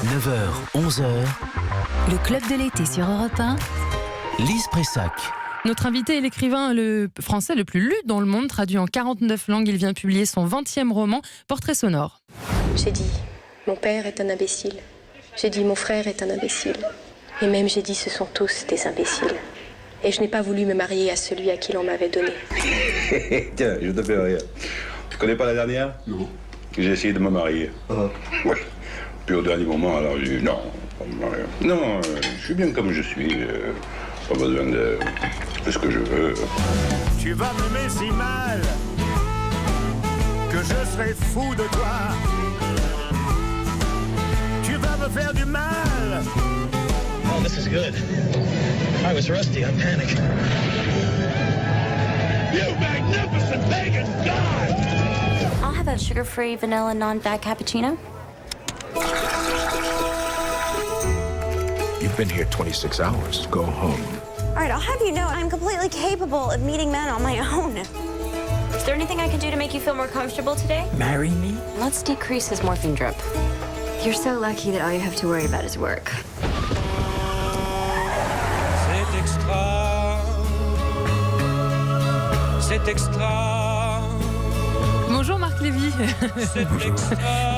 9h, 11h, Le club de l'été sur Europe 1. Lise Pressac. Notre invité est l'écrivain français le plus lu dans le monde, traduit en 49 langues. Il vient publier son 20e roman, Portrait sonore. J'ai dit, mon père est un imbécile. J'ai dit, mon frère est un imbécile. Et même j'ai dit, ce sont tous des imbéciles. Et je n'ai pas voulu me marier à celui à qui l'on m'avait donné. Tiens, je te fais rire. Tu connais pas la dernière? Non. J'ai essayé de me marier. Ouais. Puis au dernier moment, alors j'ai dit non, pas me marier. Non, je suis bien comme je suis. Pas besoin de ce que je veux. Tu vas m'aimer si mal que je serai fou de toi. Tu vas me faire du mal. Oh, this is good. I was rusty. I'm panicked. You magnificent pagan god! I'll have a sugar-free vanilla non-fat cappuccino. You've been here 26 hours. Go home. All right, I'll have you know I'm completely capable of meeting men on my own. Is there anything I can do to make you feel more comfortable today? Marry me? Let's decrease his morphine drip. You're so lucky that all you have to worry about is work. C'est extra. C'est extra. Bonjour Marc Lévy.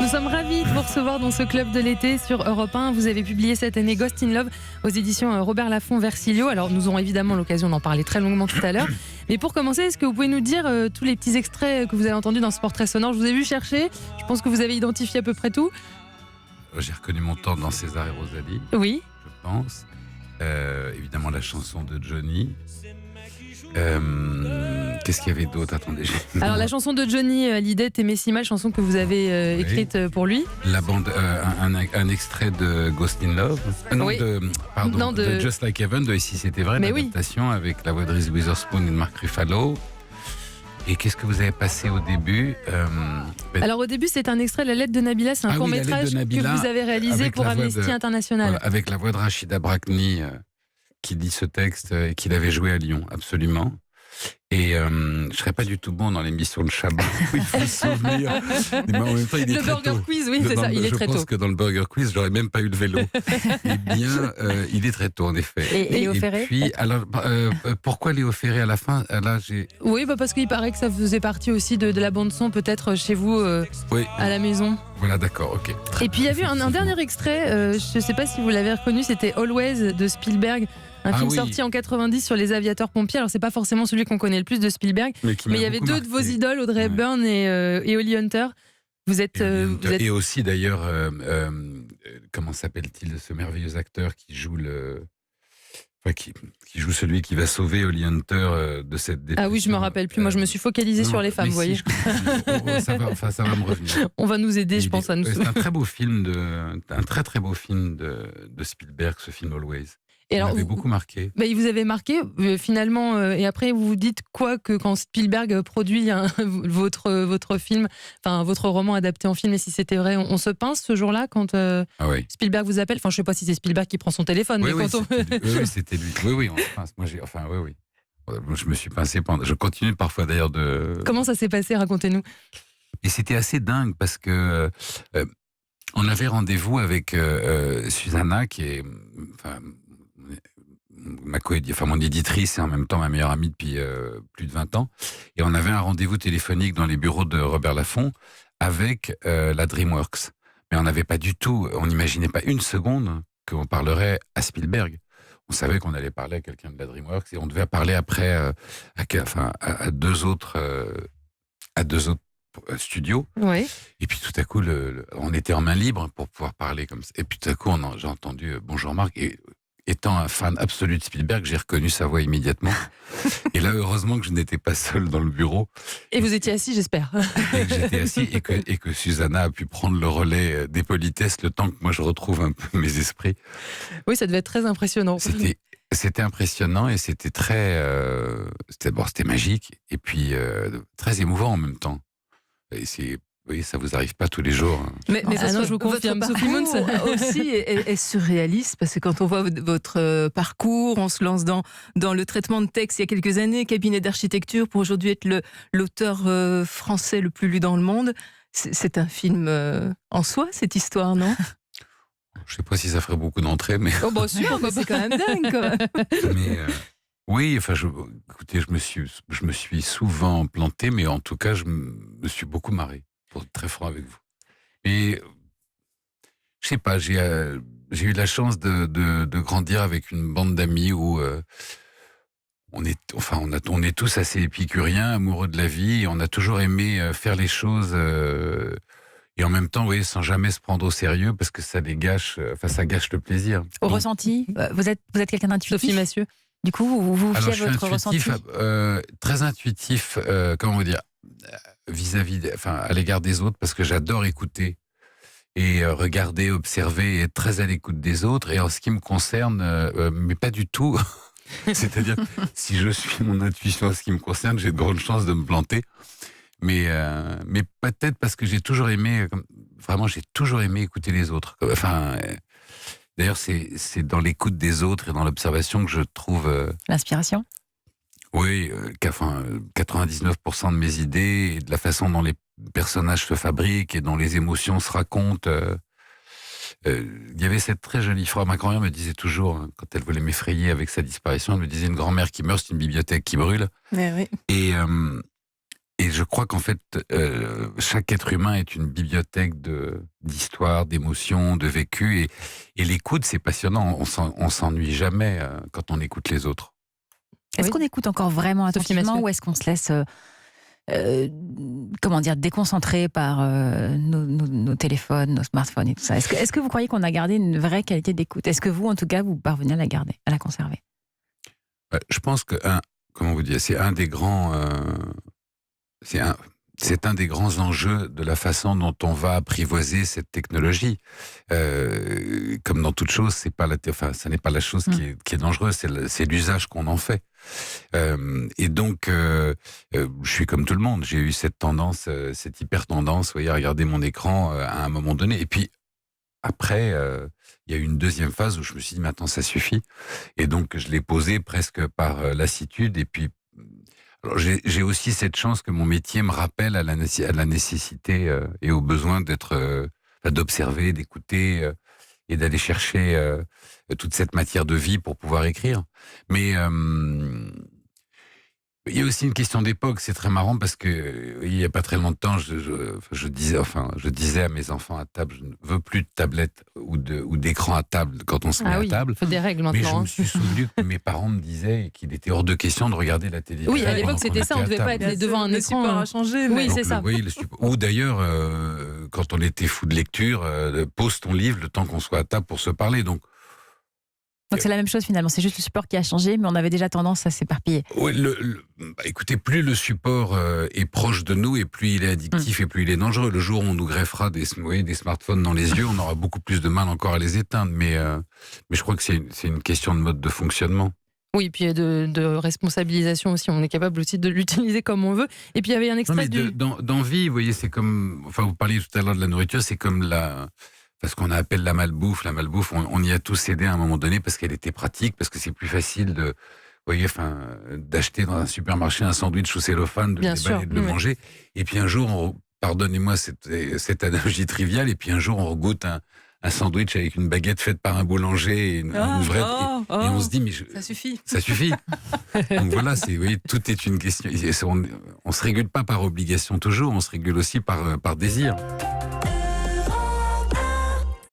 Nous sommes ravis de vous recevoir dans ce club de l'été sur Europe 1. Vous avez publié cette année Ghost in Love aux éditions Robert Laffont Versilio. Alors nous aurons évidemment l'occasion d'en parler très longuement tout à l'heure. Mais pour commencer, est-ce que vous pouvez nous dire tous les petits extraits que vous avez entendus dans ce portrait sonore? Je vous ai vu chercher, je pense que vous avez identifié à peu près tout. J'ai reconnu mon temps dans César et Rosalie, Oui. je pense. Évidemment la chanson de Johnny. Qu'est-ce qu'il y avait d'autre? Attendez. Alors la chanson de Johnny Hallyday, T'aimais si mal, chanson que vous avez écrite pour lui. La bande, un extrait de Ghost in Love. Non, Oui. de Just Like Heaven, de Et si c'était vrai, Mais l'adaptation avec la voix de Reese Witherspoon et de Mark Ruffalo. Et qu'est-ce que vous avez passé au début? Alors au début, c'est un extrait de La lettre de Nabila, c'est un court-métrage que vous avez réalisé pour Amnesty International. Voilà, avec la voix de Rachida Brakni qui dit ce texte et qu'il avait joué à Lyon, absolument. Et je ne serais pas du tout bon dans l'émission de Chabat où il faut se souvenir. Mais en même temps, il est Le très Burger tôt. Quiz, oui, c'est ça, il est très tôt. Je pense que dans le Burger Quiz, j'aurais même pas eu le vélo. Eh bien, il est très tôt, en effet. Et Léo Ferré? Puis, alors, pourquoi Léo Ferré à la fin? Là, Oui, parce qu'il paraît que ça faisait partie aussi de la bande-son, peut-être chez vous, oui. à la maison. Voilà, d'accord, ok. Et puis il y a eu un dernier extrait, je ne sais pas si vous l'avez reconnu, c'était Always de Spielberg. Un film sorti en 90 sur les aviateurs pompiers. Alors c'est pas forcément celui qu'on connaît le plus de Spielberg, mais il y avait deux de vos idoles, Audrey Hepburn et Holly Hunter. Vous êtes et aussi d'ailleurs, comment s'appelle-t-il ce merveilleux acteur qui joue qui joue celui qui va sauver Holly Hunter de cette dépression. Ah oui, je me rappelle plus. Moi, je me suis focalisée sur les femmes, vous voyez. Ça va me revenir. On va nous aider, je pense, à nous. C'est un très beau film un très très beau film de Spielberg, ce film Always. Et alors, m'avait beaucoup marqué. Il vous avez marqué, finalement, et après vous vous dites quoi que quand Spielberg produit votre film, enfin votre roman adapté en film, et si c'était vrai, on se pince ce jour-là quand Spielberg vous appelle. Enfin, je sais pas si c'est Spielberg qui prend son téléphone, mais quand oui, c'était lui. Oui, on se pince. Moi, je me suis pincé pendant. Je continue parfois d'ailleurs de. Comment ça s'est passé? Racontez-nous. Et c'était assez dingue parce que on avait rendez-vous avec Susanna, qui est, mon éditrice et en même temps ma meilleure amie depuis plus de 20 ans. Et on avait un rendez-vous téléphonique dans les bureaux de Robert Laffont avec la DreamWorks. Mais on n'avait pas du tout, on n'imaginait pas une seconde qu'on parlerait à Spielberg. On savait qu'on allait parler à quelqu'un de la DreamWorks et on devait parler après à deux autres studios. Ouais. Et puis tout à coup, on était en main libre pour pouvoir parler comme ça. Et puis tout à coup, j'ai entendu Bonjour Marc. Et étant un fan absolu de Spielberg, j'ai reconnu sa voix immédiatement. Et là, heureusement que je n'étais pas seul dans le bureau. Et vous étiez assis, j'espère. Et que j'étais assis et que Susanna a pu prendre le relais des politesses le temps que moi je retrouve un peu mes esprits. Oui, ça devait être très impressionnant. C'était impressionnant et c'était c'était magique et puis très émouvant en même temps. Et oui, ça vous arrive pas tous les jours. Mais je vous confirme, Sophie Mouns aussi est surréaliste, parce que quand on voit votre parcours, on se lance dans le traitement de texte il y a quelques années, cabinet d'architecture, pour aujourd'hui être l'auteur français le plus lu dans le monde. C'est un film en soi, cette histoire, non? Je sais pas si ça ferait beaucoup d'entrées, mais. Oh bah si, C'est quand même dingue, quoi. Mais oui, enfin, écoutez, je me suis souvent planté, mais en tout cas, je me suis beaucoup marré, pour être très franc avec vous. Et je sais pas, j'ai eu la chance de grandir avec une bande d'amis où on est tous assez épicuriens, amoureux de la vie, et on a toujours aimé faire les choses. Et en même temps, oui, sans jamais se prendre au sérieux, parce que ça gâche le plaisir. Au ressenti, vous êtes quelqu'un d'intuitif. Sophie Massieu. Du coup, vous Alors, fiez à votre ressenti. Très intuitif, comment vous dire, à l'égard des autres, parce que j'adore écouter et regarder, observer, et être très à l'écoute des autres. Et en ce qui me concerne, mais pas du tout. C'est-à-dire, si je suis mon intuition en ce qui me concerne, j'ai de grandes chances de me planter. Mais peut-être parce que j'ai toujours aimé écouter les autres. D'ailleurs, c'est dans l'écoute des autres et dans l'observation que je trouve... L'inspiration. Oui, 99% de mes idées et de la façon dont les personnages se fabriquent et dont les émotions se racontent. Il y avait cette très jolie phrase, ma grand-mère me disait toujours, quand elle voulait m'effrayer avec sa disparition, elle me disait: une grand-mère qui meurt, c'est une bibliothèque qui brûle. Oui. Et je crois qu'en fait, chaque être humain est une bibliothèque d'histoires, d'émotions, de vécus. Et l'écoute, c'est passionnant. On s'ennuie jamais quand on écoute les autres. Est-ce qu'on écoute encore vraiment attentivement ou est-ce qu'on se laisse déconcentrer par nos téléphones, nos smartphones et tout ça? Est-ce que vous croyez qu'on a gardé une vraie qualité d'écoute? Est-ce que vous, en tout cas, vous parvenez à la garder, à la conserver? Je pense que c'est un des grands... C'est un des grands enjeux de la façon dont on va apprivoiser cette technologie. Comme dans toute chose, ça n'est pas la chose qui est dangereuse, c'est l'usage qu'on en fait. Et donc, je suis comme tout le monde. J'ai eu cette tendance, cette hyper tendance, vous voyez, à regarder mon écran à un moment donné. Et puis après, il y a eu une deuxième phase où je me suis dit, mais attends, ça suffit. Et donc, je l'ai posé presque par lassitude. Et puis, alors j'ai aussi cette chance que mon métier me rappelle à la nécessité et au besoin d'observer, d'écouter et d'aller chercher toute cette matière de vie pour pouvoir écrire. Mais il y a aussi une question d'époque. C'est très marrant parce que il y a pas très longtemps, je disais à mes enfants à table, je ne veux plus de tablette ou d'écran à table quand on se met à table. Il faut des règles maintenant. Mais je me suis souvenu que mes parents me disaient qu'il était hors de question de regarder la télévision. Oui, à l'époque c'était ça, on ne devait pas être devant un écran. Le support a changé. Oui, c'est ça. Ou d'ailleurs, quand on était fou de lecture, pose ton livre le temps qu'on soit à table pour se parler. Donc c'est la même chose finalement, c'est juste le support qui a changé, mais on avait déjà tendance à s'éparpiller. Oui, écoutez, plus le support est proche de nous et plus il est addictif et plus il est dangereux. Le jour où on nous greffera des smartphones dans les yeux, on aura beaucoup plus de mal encore à les éteindre. Mais je crois que c'est une question de mode de fonctionnement. Oui, et puis de responsabilisation aussi. On est capable aussi de l'utiliser comme on veut. Et puis il y avait un extrait d'envie, vous voyez, c'est comme... Enfin, vous parliez tout à l'heure de la nourriture, c'est comme ce qu'on appelle la malbouffe. La malbouffe, on y a tous cédé à un moment donné parce qu'elle était pratique, parce que c'est plus facile d'acheter dans un supermarché un sandwich sous cellophane, de le déballer, de le manger. Et puis un jour, pardonnez-moi cette analogie triviale, et puis un jour on regoute un sandwich avec une baguette faite par un boulanger et une vraie... et on se dit, mais ça suffit. Ça suffit. Donc voilà, vous voyez, tout est une question. On se régule pas par obligation toujours, on se régule aussi par désir.